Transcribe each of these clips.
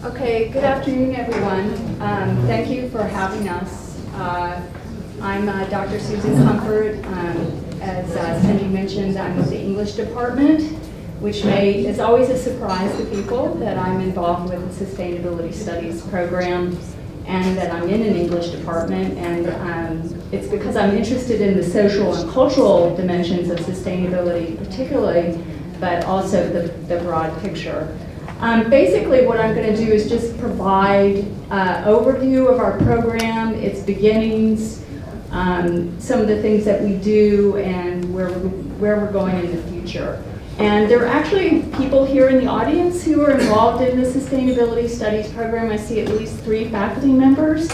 Okay, good afternoon, everyone. Thank you for having us. I'm Dr. Susan Comfort. As Cindy mentioned, I'm with the English department, which is always a surprise to people that I'm involved with the Sustainability Studies program and that I'm in an English department. And it's because I'm interested in the social and cultural dimensions of sustainability particularly, but also the broad picture. Basically, what I'm going to do is just provide an overview of our program, its beginnings, some of the things that we do, and where we're going in the future. And there are actually people here in the audience who are involved in the Sustainability Studies program. I see at least 3 faculty members.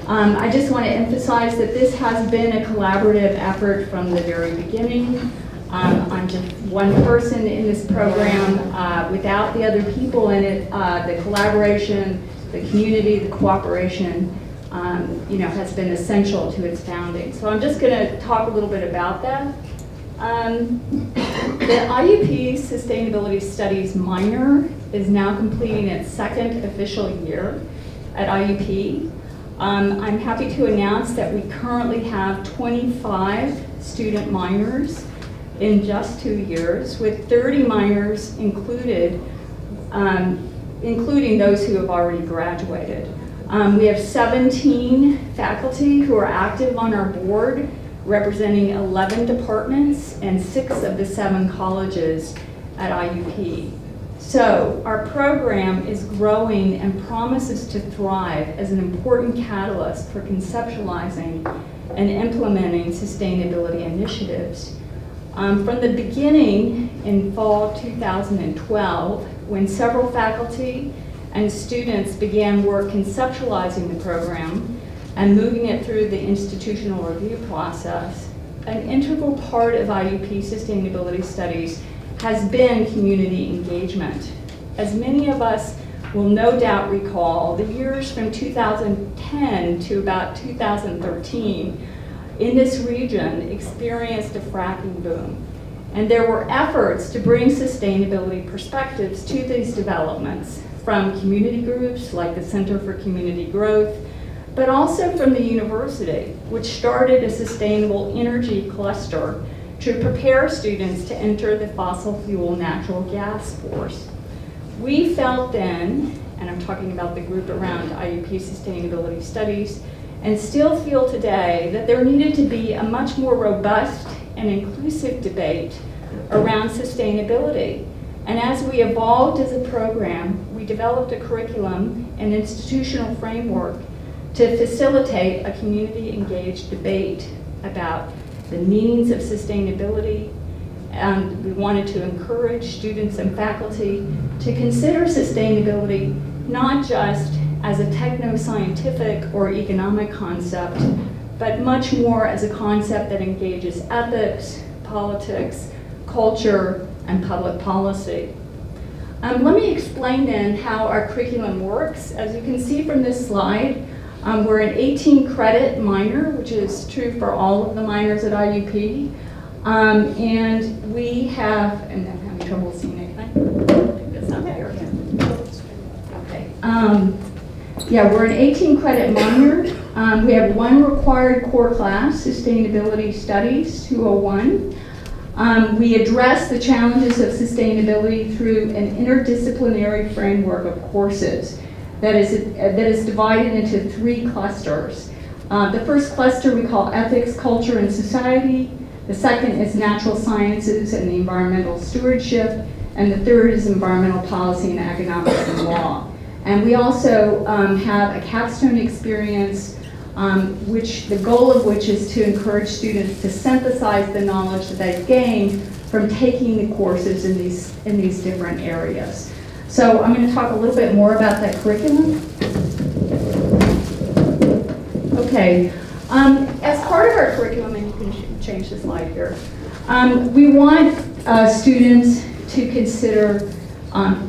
I just want to emphasize that this has been a collaborative effort from the very beginning. I'm just one person in this program. Without the other people in it, the collaboration, the community, the cooperation, has been essential to its founding. So I'm just going to talk a little bit about that. The IUP Sustainability Studies minor is now completing its 2nd official year at IUP. I'm happy to announce that we currently have 25 student minors in just 2 years, with 30 minors included, including those who have already graduated. We have 17 faculty who are active on our board, representing 11 departments and 6 of the 7 colleges at IUP. So our program is growing and promises to thrive as an important catalyst for conceptualizing and implementing sustainability initiatives. From the beginning in fall 2012, when several faculty and students began work conceptualizing the program and moving it through the institutional review process, an integral part of IUP Sustainability Studies has been community engagement. As many of us will no doubt recall, the years from 2010 to about 2013 in this region experienced a fracking boom. And there were efforts to bring sustainability perspectives to these developments from community groups like the Center for Community Growth, but also from the university, which started a sustainable energy cluster to prepare students to enter the fossil fuel natural gas force. We felt then, and I'm talking about the group around IUP Sustainability Studies, and still feel today that there needed to be a much more robust and inclusive debate around sustainability. And as we evolved as a program, we developed a curriculum and institutional framework to facilitate a community-engaged debate about the meanings of sustainability. And we wanted to encourage students and faculty to consider sustainability not just as a techno-scientific or economic concept, but much more as a concept that engages ethics, politics, culture, and public policy. Let me explain then how our curriculum works. As you can see from this slide, we're an 18-credit minor, which is true for all of the minors at IUP. And we have, and I'm having trouble seeing it. Can I pick this up here? Okay. Yeah, we're an 18-credit minor. We have 1 required core class, Sustainability Studies 201. We address the challenges of sustainability through an interdisciplinary framework of courses that is divided into 3 clusters. The first cluster we call Ethics, Culture, and Society. The second is Natural Sciences and the Environmental Stewardship. And the third is Environmental Policy and Economics and Law. And we also have a capstone experience, which the goal of which is to encourage students to synthesize the knowledge that they've gained from taking the courses in these different areas. So I'm going to talk a little bit more about that curriculum. Okay, as part of our curriculum, and you can change the slide here, we want students to consider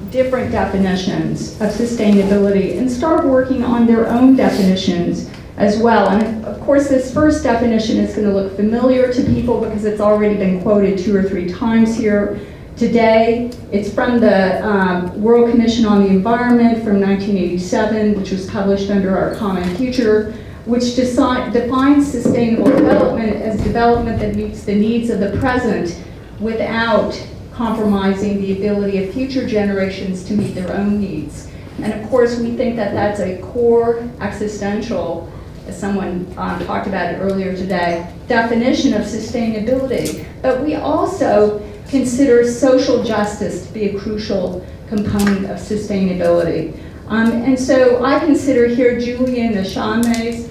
different definitions of sustainability and start working on their own definitions as well. And of course, this first definition is going to look familiar to people because it's already been quoted 2 or 3 times here Today, it's from the World Commission on the Environment from 1987, which was published under our Common Future, which defines sustainable development as development that meets the needs of the present without compromising the ability of future generations to meet their own needs. And of course, we think that that's a core existential, as someone talked about it earlier today, definition of sustainability. But we also consider social justice to be a crucial component of sustainability. And so I consider here Julian Ashame's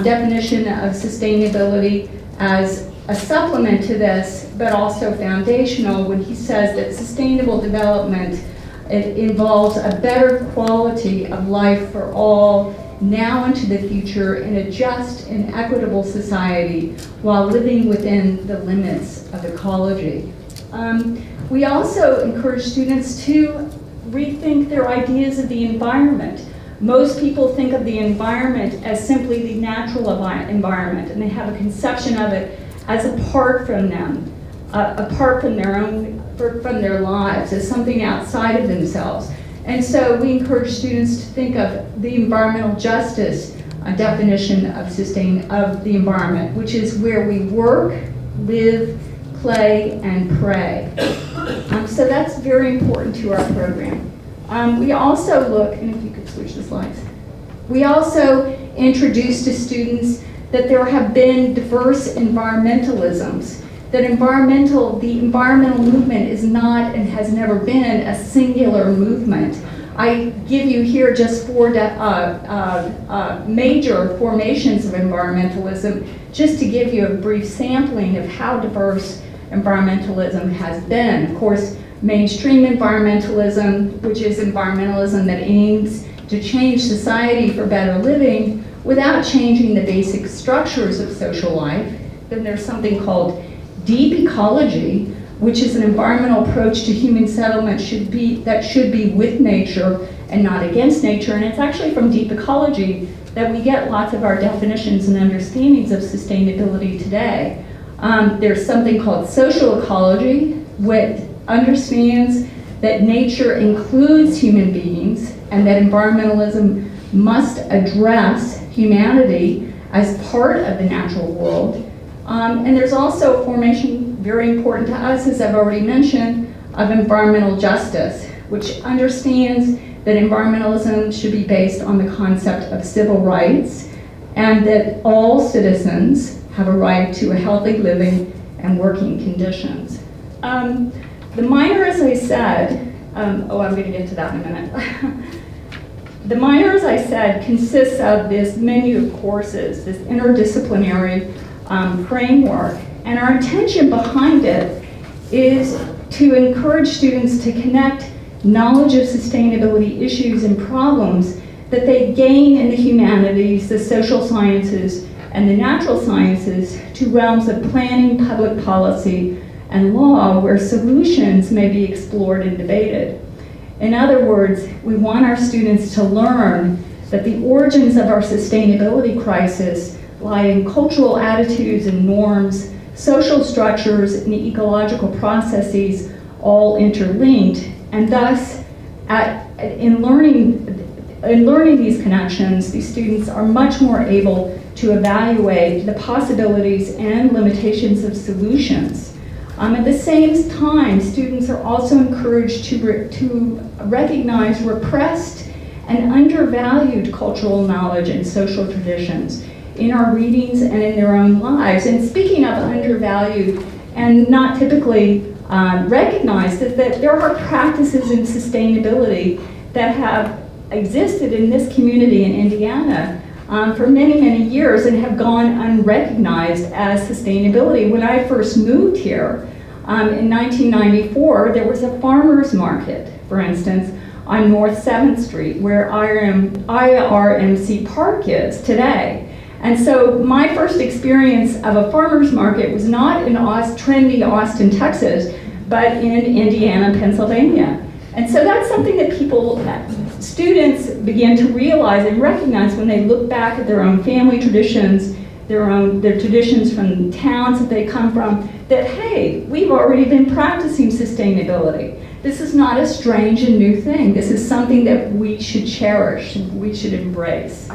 definition of sustainability as a supplement to this, but also foundational when he says that sustainable development, it involves a better quality of life for all now and to the future in a just and equitable society while living within the limits of ecology. We also encourage students to rethink their ideas of the environment. Most people think of the environment as simply the natural environment, and they have a conception of it as apart from them, apart from from their lives, as something outside of themselves. And so we encourage students to think of the environmental justice definition of the environment, which is where we work, live, play, and pray. So that's very important to our program. We also look, and if you could switch the slides, we also introduce to students that there have been diverse environmentalisms, that the environmental movement is not and has never been a singular movement. I give you here just 4 major formations of environmentalism, just to give you a brief sampling of how diverse environmentalism has been. Of course, mainstream environmentalism, which is environmentalism that aims to change society for better living without changing the basic structures of social life. Then there's something called deep ecology, which is an environmental approach to human settlement that should be with nature and not against nature. And it's actually from deep ecology that we get lots of our definitions and understandings of sustainability today. There's something called social ecology, which understands that nature includes human beings and that environmentalism must address humanity as part of the natural world. And there's also a formation very important to us, as I've already mentioned, of environmental justice, which understands that environmentalism should be based on the concept of civil rights and that all citizens have a right to a healthy living and working conditions. The minor, as I said, I'm going to get to that in a minute. The minor, as I said, consists of this menu of courses, this interdisciplinary framework, and our intention behind it is to encourage students to connect knowledge of sustainability issues and problems that they gain in the humanities, the social sciences, and the natural sciences to realms of planning, public policy, and law where solutions may be explored and debated. In other words, we want our students to learn that the origins of our sustainability crisis lie in cultural attitudes and norms, social structures, and ecological processes all interlinked, and thus in learning these connections, these students are much more able to evaluate the possibilities and limitations of solutions. At the same time, students are also encouraged to recognize repressed and undervalued cultural knowledge and social traditions in our readings and in their own lives. And speaking of undervalued and not typically recognized, is that there are practices in sustainability that have existed in this community in Indiana for many, many years and have gone unrecognized as sustainability. When I first moved here in 1994, there was a farmer's market, for instance, on North 7th Street, where IRMC Park is today. And so my first experience of a farmer's market was not in trendy Austin, Texas, but in Indiana, Pennsylvania. And so that's something that students begin to realize and recognize when they look back at their own family traditions their traditions from towns that they come from, that, hey, we've already been practicing sustainability. This is not a strange and new thing. This is something that we should cherish, we should embrace.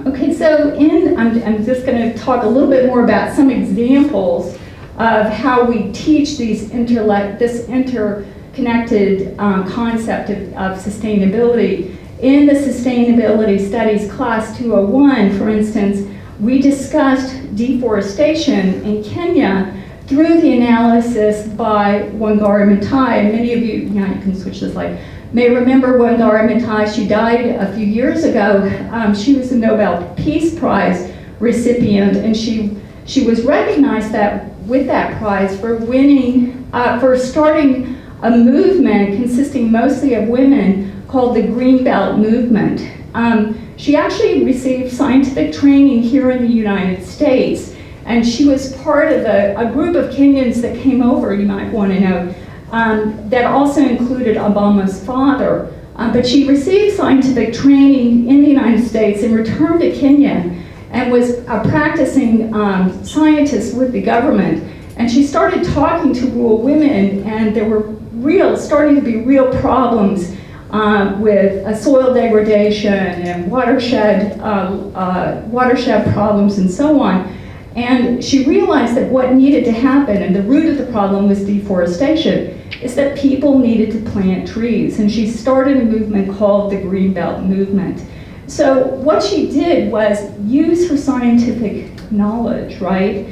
Okay, so I'm just going to talk a little bit more about some examples of how we teach this interconnected concept of sustainability. In the Sustainability Studies Class 201, for instance, we discussed deforestation in Kenya through the analysis by Wangari Maathai. And many of you, you can switch the slide, may remember Wangari Maathai. She died a few years ago. She was a Nobel Peace Prize recipient, and she was recognized with that prize for winning, for starting a movement consisting mostly of women called the Green Belt Movement. She actually received scientific training here in the United States, and she was part of a group of Kenyans that came over, you might want to know, that also included Obama's father. But she received scientific training in the United States and returned to Kenya and was a practicing scientist with the government. And she started talking to rural women, and there were starting to be real problems with soil degradation and watershed problems and so on. And she realized that what needed to happen, and the root of the problem was deforestation, is that people needed to plant trees. And she started a movement called the Green Belt Movement. So what she did was use her scientific knowledge, right?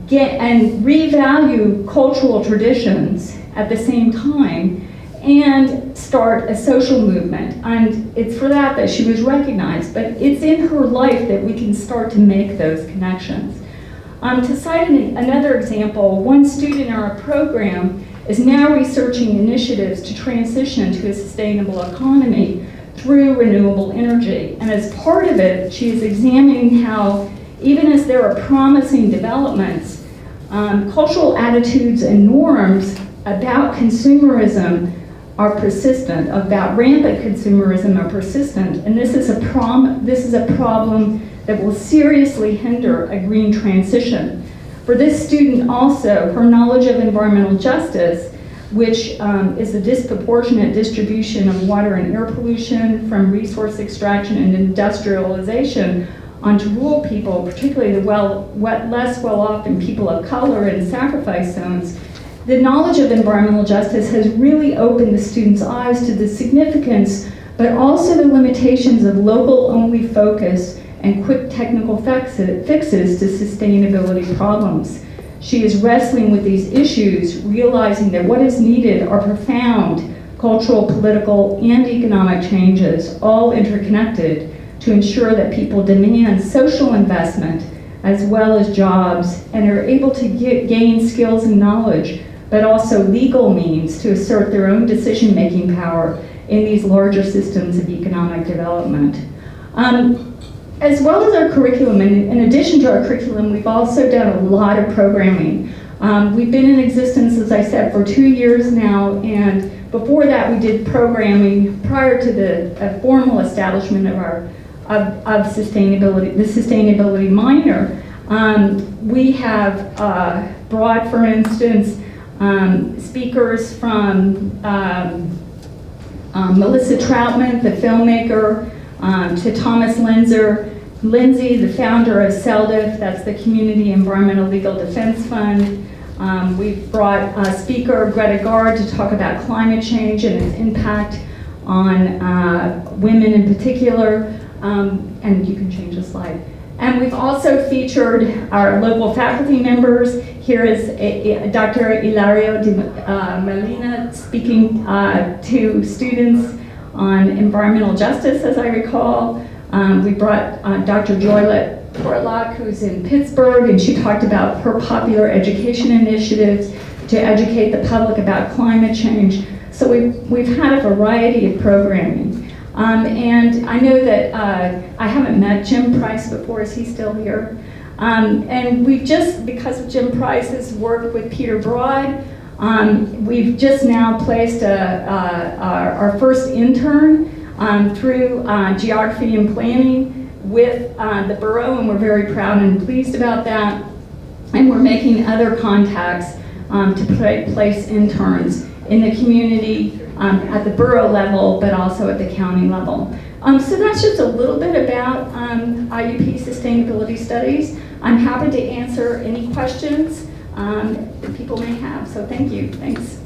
And revalue cultural traditions at the same time and start a social movement. And it's for that she was recognized, but it's in her life that we can start to make those connections. To cite another example, one student in our program is now researching initiatives to transition to a sustainable economy through renewable energy. And as part of it, she is examining how, even as there are promising developments, cultural attitudes and norms about consumerism are persistent, about rampant consumerism are persistent, and this is a problem that will seriously hinder a green transition. For this student also, her knowledge of environmental justice, which is the disproportionate distribution of water and air pollution from resource extraction and industrialization onto rural people, particularly the less well-off and people of color in sacrifice zones, the knowledge of environmental justice has really opened the students' eyes to the significance, but also the limitations of local-only focus and quick technical fixes to sustainability problems. She is wrestling with these issues, realizing that what is needed are profound cultural, political, and economic changes, all interconnected, to ensure that people demand social investment as well as jobs and are able to gain skills and knowledge, but also legal means to assert their own decision-making power in these larger systems of economic development. As well as our curriculum, and in addition to our curriculum, we've also done a lot of programming. We've been in existence, as I said, for 2 years now, and before that we did programming prior to the formal establishment of sustainability, the sustainability minor. We have brought, for instance, speakers from Melissa Troutman, the filmmaker, to Thomas Lindsay, the founder of CELDIF, that's the Community Environmental Legal Defense Fund. We've brought speaker Greta Gard to talk about climate change and its impact on women in particular, and you can change the slide. And we've also featured our local faculty members. Here is Dr. Ilario de Molina speaking to students on environmental justice, as I recall. We brought Dr. Joylet Portlock, who's in Pittsburgh, and she talked about her popular education initiatives to educate the public about climate change. So we've had a variety of programming. And I know that I haven't met Jim Price before. Is he still here? And we've just, because of Jim Price's work with Peter Broad, we've just now placed our first intern through geography and planning. with the borough, and we're very proud and pleased about that. And we're making other contacts to place interns in the community at the borough level, but also at the county level. So that's just a little bit about IUP sustainability studies. I'm happy to answer any questions that people may have. So thank you. Thanks.